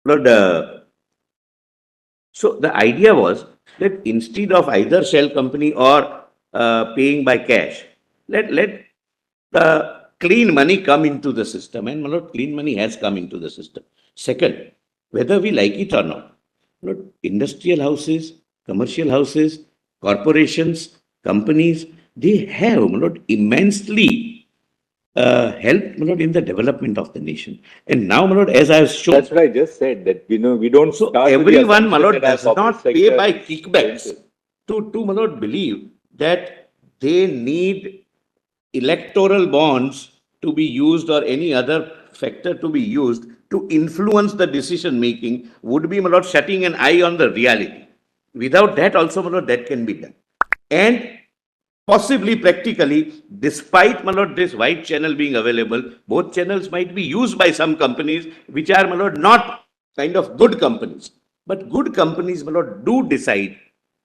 Lord, so the idea was that instead of either shell company or paying by cash, let the clean money come into the system, and Lord, clean money has come into the system. Second, whether we like it or not, Lord, industrial houses, commercial houses, corporations, companies, they have Lord, immensely helped Lord, in the development of the nation. And now, Lord, as I have shown, That's what I just said, that we don't so start with the everyone, assumption Lord, that our does corporate not pay sector by is kickbacks expensive. to my Lord, believe that they need electoral bonds to be used or any other factor to be used to influence the decision making would be, my Lord, shutting an eye on the reality. Without that also, my Lord, that can be done. And possibly practically, despite, my Lord, this white channel being available, both channels might be used by some companies which are, my Lord, not kind of good companies. But good companies, my Lord, do decide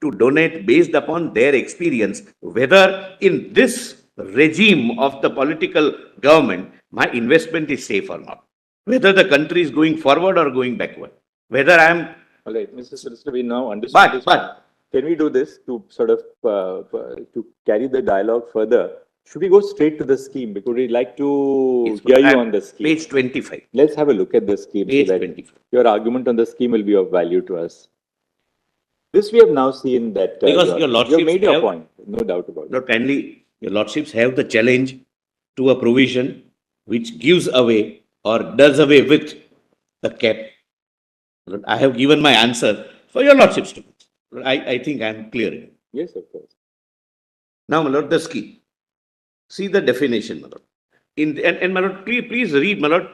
to donate based upon their experience, whether in this regime of the political government, my investment is safe or not, whether the country is going forward or going backward, whether I am. All right, Mr. Solicitor, we now understand this. But can we do this to sort of to carry the dialogue further? Should we go straight to the scheme? Because we'd like to yes, hear you on the scheme. Page 25. Let's have a look at the scheme Page so that 25. your argument on the scheme will be of value to us. This we have now seen that Because your you lordships have made your have, point, no doubt about it. Lord, kindly, your lordships have the challenge to a provision which gives away or does away with the cap. Lord, I have given my answer for your lordships to. Lord, I think I am clear. Yes, of course. Now, my Lord, the scheme. See the definition, my Lord. And my Lord, please read, my Lord,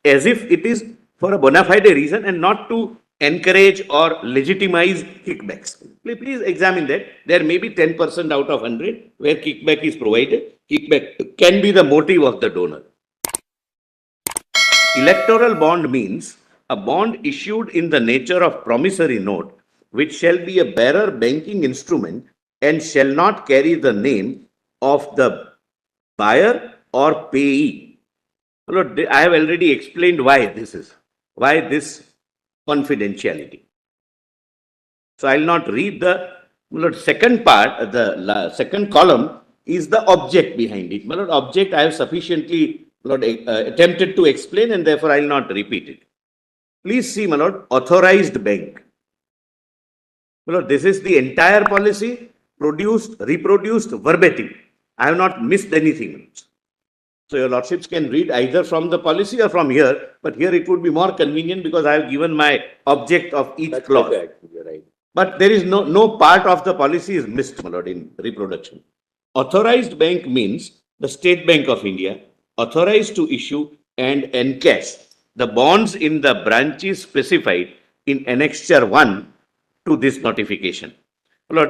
as if it is for a bona fide reason and not to encourage or legitimize kickbacks. Please examine that. There may be 10% out of 100 where kickback is provided. Kickback can be the motive of the donor. Electoral bond means a bond issued in the nature of promissory note, which shall be a bearer banking instrument and shall not carry the name of the buyer or payee. Lord, I have already explained why this confidentiality. So I will not read the second part, the second column is the object behind it. My Lord, object I have sufficiently attempted to explain, and therefore I will not repeat it. Please see, my Lord, authorized bank. My Lord, this is the entire policy reproduced verbatim. I have not missed anything. So your lordships can read either from the policy or from here, but here it would be more convenient because I have given my object of each clause. Better, actually, you're right. But there is no part of the policy is missed, my Lord, in reproduction. Authorized bank means the State Bank of India, authorized to issue and encash the bonds in the branches specified in Annexure 1 to this notification. My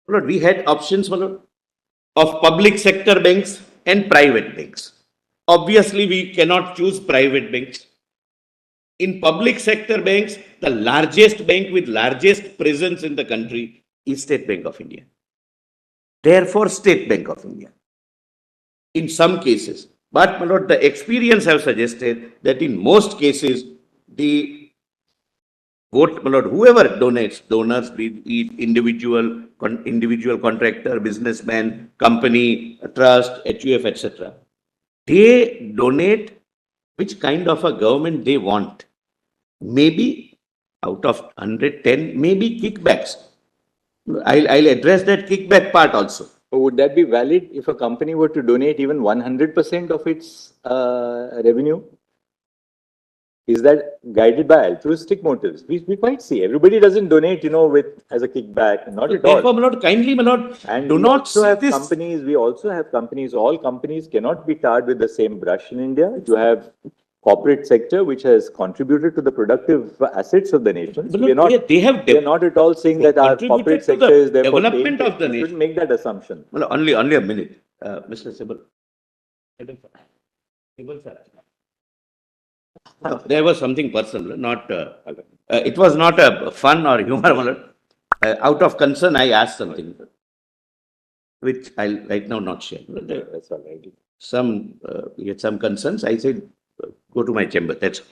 Lord, we had options, my Lord, of public sector banks and private banks. Obviously, we cannot choose private banks. In public sector banks, the largest bank with largest presence in the country is State Bank of India. Therefore, State Bank of India. In some cases, but my Lord, the experience have suggested that in most cases, the vote, my Lord, whoever donates, donors, be it individual contractor, businessman, company, trust, HUF, etc., they donate which kind of a government they want. Maybe out of 110, maybe kickbacks. I'll address that kickback part also. Would that be valid if a company were to donate even 100% of its revenue? Is that guided by altruistic motives? We quite see everybody doesn't donate, as a kickback, not at all. Therefore, my Lord, kindly, my Lord, and do not see this. Companies. We also have companies. All companies cannot be tarred with the same brush in India. You have corporate sector which has contributed to the productive assets of the nation. So we are not at all saying that our corporate sector is therefore development of the nation. You shouldn't make that assumption. Well, only a minute, Mr. Sibal. There was something personal, not. It was not a fun or humor. Out of concern, I asked something, which I'll right now not share. That's all right. We had some concerns. I said, go to my chamber. That's all.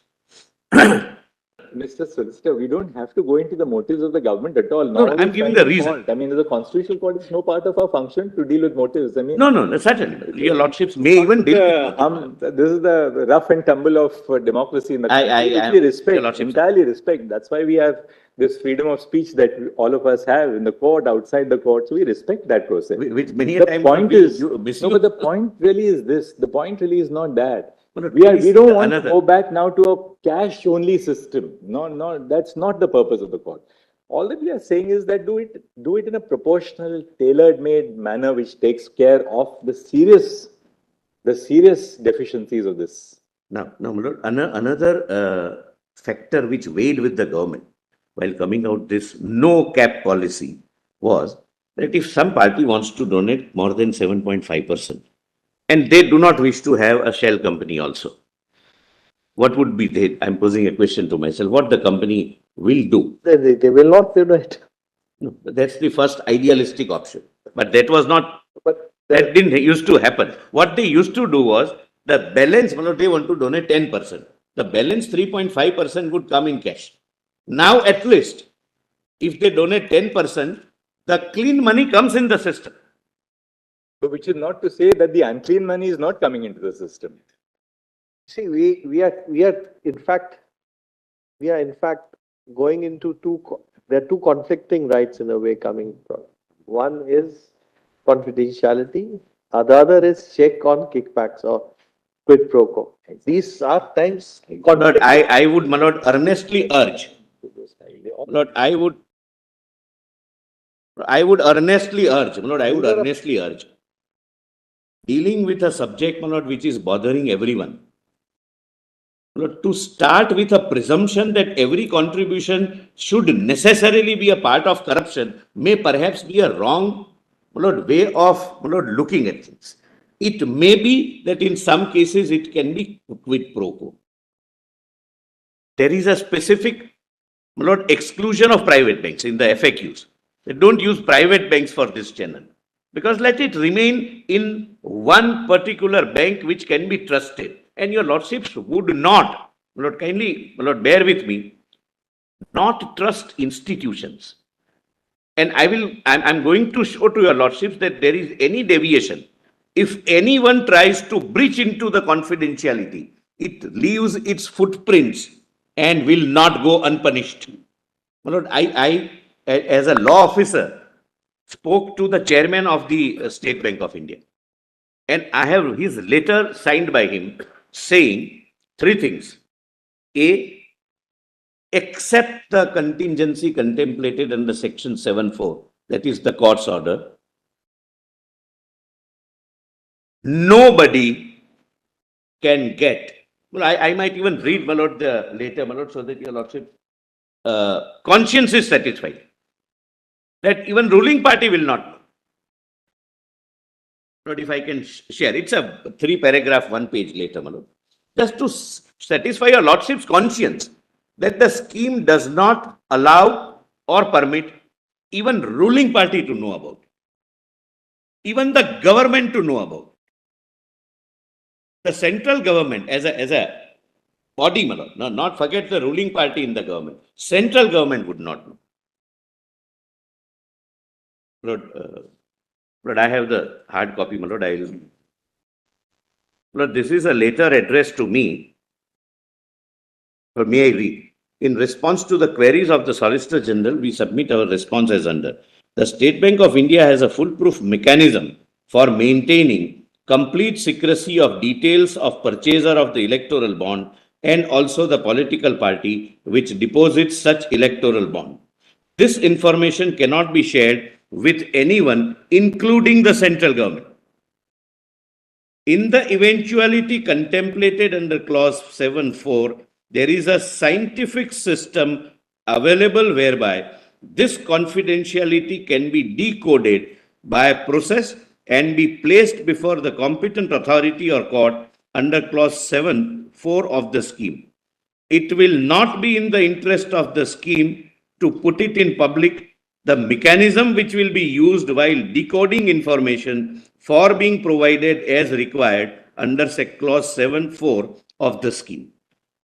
Mr. Solicitor, we don't have to go into the motives of the government at all. No, Now I'm we giving find the it reason. fault. I mean, the Constitutional Court is no part of our function to deal with motives. I mean, No, certainly. Your lordships may even deal with motives. this is the rough and tumble of democracy in the I- country, which I- we Your respect, Lordship. entirely respect. That's why we have this freedom of speech that all of us have in the court, outside the court. So we respect that process. Which many a The time point we is, misuse. no, but the point really is this. The point really is not that. But We please, don't want another- to go back now to a cash-only system. No, that's not the purpose of the court. All that we are saying is that do it in a proportional, tailor-made manner which takes care of the serious deficiencies of this. Now, my lord, another factor which weighed with the government while coming out this no cap policy was that if some party wants to donate more than 7.5% and they do not wish to have a shell company also, what would be they? I'm posing a question to myself. What the company will do? They will not donate. No, that's the first idealistic option. But that was not. But That didn't used to happen. What they used to do was the balance. They want to donate 10%. The balance 3.5% would come in cash. Now, at least, if they donate 10%, the clean money comes in the system. Which is not to say that the unclean money is not coming into the system. see, we are in fact going into there are two conflicting rights in a way coming from. One is confidentiality, the other is check on kickbacks or quid pro quo. These are times But I would, my lord, earnestly urge. Lord, I would earnestly urge, my lord, I would earnestly urge, dealing with a subject, my lord, which is bothering everyone, my lord, to start with a presumption that every contribution should necessarily be a part of corruption may perhaps be a wrong, my lord, way of, my lord, looking at things. It may be that in some cases it can be quid pro quo. There is a specific, my lord, exclusion of private banks in the FAQs. They don't use private banks for this channel because let it remain in one particular bank which can be trusted. And your lordships would not, my lord, kindly, my lord, bear with me, not trust institutions. And I'm going to show to your lordships that there is any deviation. If anyone tries to breach into the confidentiality, it leaves its footprints and will not go unpunished. My lord, I, as a law officer, spoke to the chairman of the State Bank of India. And I have his letter signed by him saying three things. A, except the contingency contemplated under section 7.4, that is the court's order, nobody can get. Well, I might even read, my lord, the letter, my lord, so that your lordship conscience is satisfied. That even ruling party will not know. But if I can share, it's a 3-paragraph, 1-page letter, my lord. Just to satisfy your lordship's conscience that the scheme does not allow or permit even ruling party to know about, even the government to know about. The central government as a body, my lord, not forget the ruling party in the government. Central government would not know. Lord, I have the hard copy, my lord. Lord, this is a letter addressed to me. Or may I read? In response to the queries of the Solicitor General, we submit our response as under. The State Bank of India has a foolproof mechanism for maintaining complete secrecy of details of purchaser of the electoral bond and also the political party which deposits such electoral bond. This information cannot be shared with anyone, including the central government. In the eventuality contemplated under clause 7.4, there is a scientific system available whereby this confidentiality can be decoded by a process and be placed before the competent authority or court under clause 7.4 of the scheme. It will not be in the interest of the scheme to put it in public. The mechanism which will be used while decoding information for being provided as required under clause 7.4 of the scheme.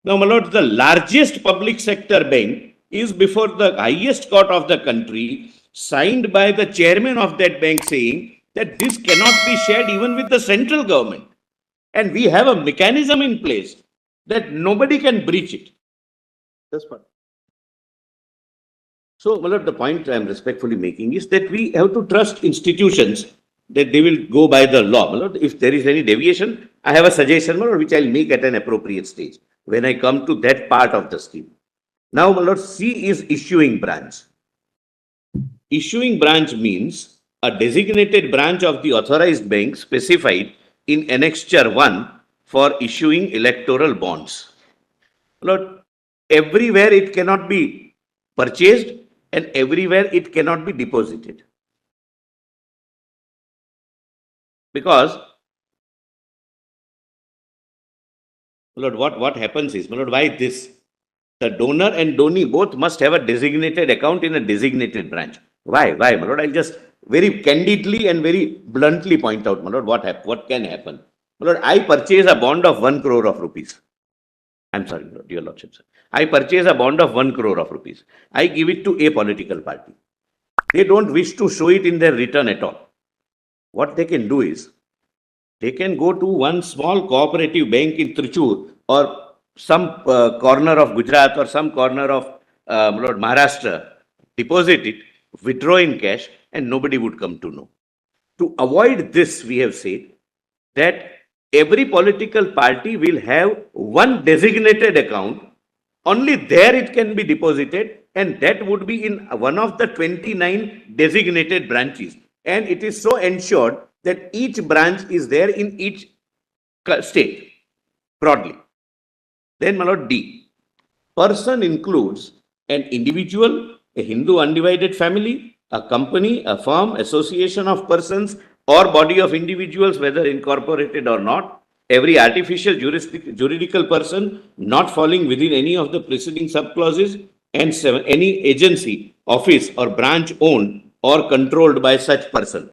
Now, my lord, the largest public sector bank is before the highest court of the country, signed by the chairman of that bank saying that this cannot be shared even with the central government. And we have a mechanism in place that nobody can breach it. This one. So, my lord, the point I am respectfully making is that we have to trust institutions that they will go by the law. My lord, if there is any deviation, I have a suggestion, my lord, which I will make at an appropriate stage when I come to that part of the scheme. Now, my lord, C is issuing branch. Issuing branch means a designated branch of the authorized bank specified in Annexure 1 for issuing electoral bonds. My lord, everywhere it cannot be purchased and everywhere it cannot be deposited. Because, my lord, what happens is, my lord, why this? The donor and donee both must have a designated account in a designated branch. Why? Why, my lord? I'll just very candidly and very bluntly point out, my lord, what can happen. My lord, I purchase a bond of 1 crore of rupees. I'm sorry, my lord, your lordship, sir. I purchase a bond of 1 crore of rupees. I give it to a political party. They don't wish to show it in their return at all. What they can do is, they can go to one small cooperative bank in Trichur or some corner of Gujarat or some corner of Lord Maharashtra, deposit it, withdraw in cash, and nobody would come to know. To avoid this, we have said that every political party will have one designated account. Only there it can be deposited, and that would be in one of the 29 designated branches. And it is so ensured that each branch is there in each state, broadly. Then, my lord, D. Person includes an individual, a Hindu undivided family, a company, a firm, association of persons, or body of individuals, whether incorporated or not, every artificial juridical person not falling within any of the preceding subclauses, and 7, any agency, office, or branch owned or controlled by such person.